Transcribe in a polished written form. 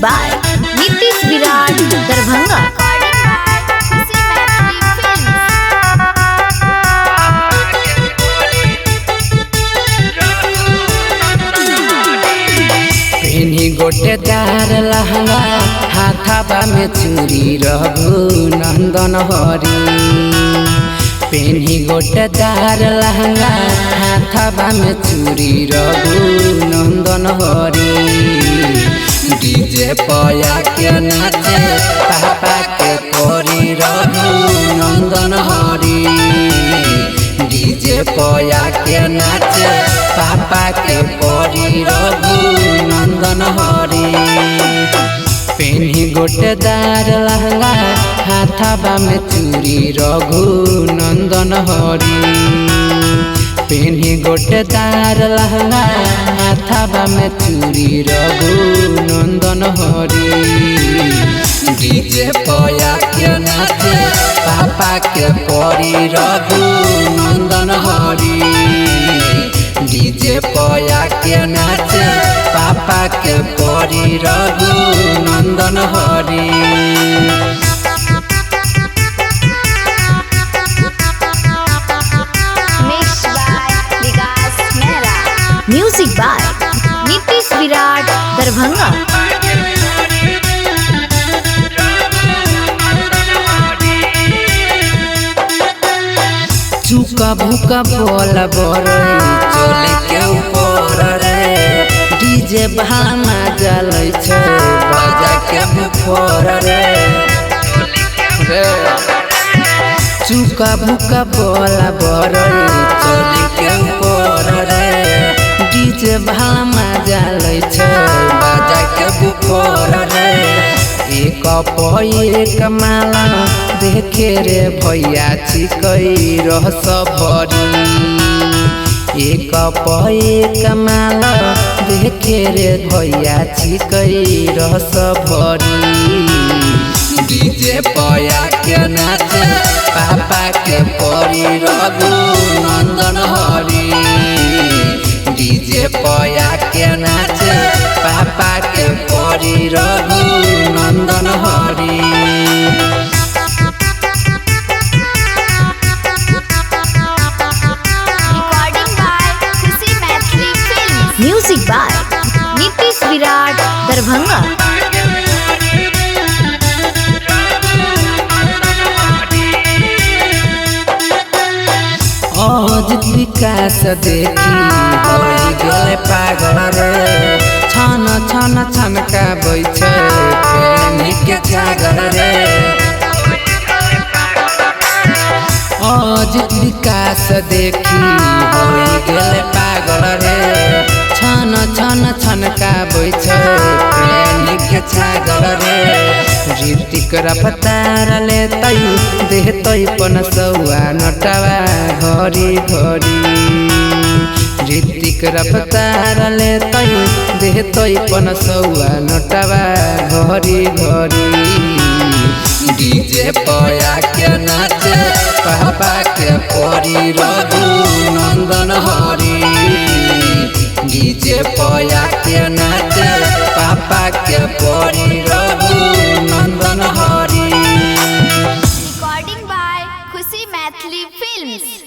by Nitish Virat Darbhanga. पेन्ही गोटेदार लहंगा हाथाबा में चूड़ी रघु नंदन हरी। पेन्ही गोटेदार लहंगा हाथाबा में चूड़ी रघु नंदन हरी। डीजे पया के नाचे पापा के परी रघु नंदन हरी। डीजे पया के नाचे पापा के परी रघु नंदन हरी। पेन्ही गोटेदार लहंगा हाथाबा में चूड़ी रघु नंदन हरी। पेन्ही गोटेदार लहंगा हाथाबा में चूड़ी रघु नंदन हरी। डीजे पया के नाचे पापा के परी रघु नंदन हरी। डीजे पया के नाचे पापा के परी रघु नंदन हरी। Music by Nitish Virat Darbhanga. चुका भूका बोला बरई चोली के ऊपर रे। डीजे भामा जलै छै बजा के ऊपर रे। चुका भूका बोला बरई चोली के ऊपर रे। डीजे भामा जलै छै बजा के ऊपर रे। एक एक माला देखे रे भैया छिकै रहस भरी। एक एक माला देखे रे भैया छिकै रहस भरी। डीजे पया के नाचे पापा के परी रघु नंदन हरी। डीजे पया के नाचे पापा के परी रघु नंदन हरी। Music by Nitish Virat Darbhanga. Ajit विकास देखी होइ गेल पागल रे। छन छन छनका बैछे प्रेमी के जागर रे। अजित विकास देखी होइ गेल पागल रे। छन छन छनका बैछे प्रेमी के जागर रे। ऋतिक रफ्तार लेतै देतै पनसौआ नटवा घरी घरी। ऋतिक रफ्तार लेतै देतै पनसौआ नटवा घरी घरी। डीजे पया के नाचे पापा के परी रघु नंदन हरी। डीजे पया के नाचे पापा के परी रघु नंदन हरी। Recording by Khushi Maithili Films.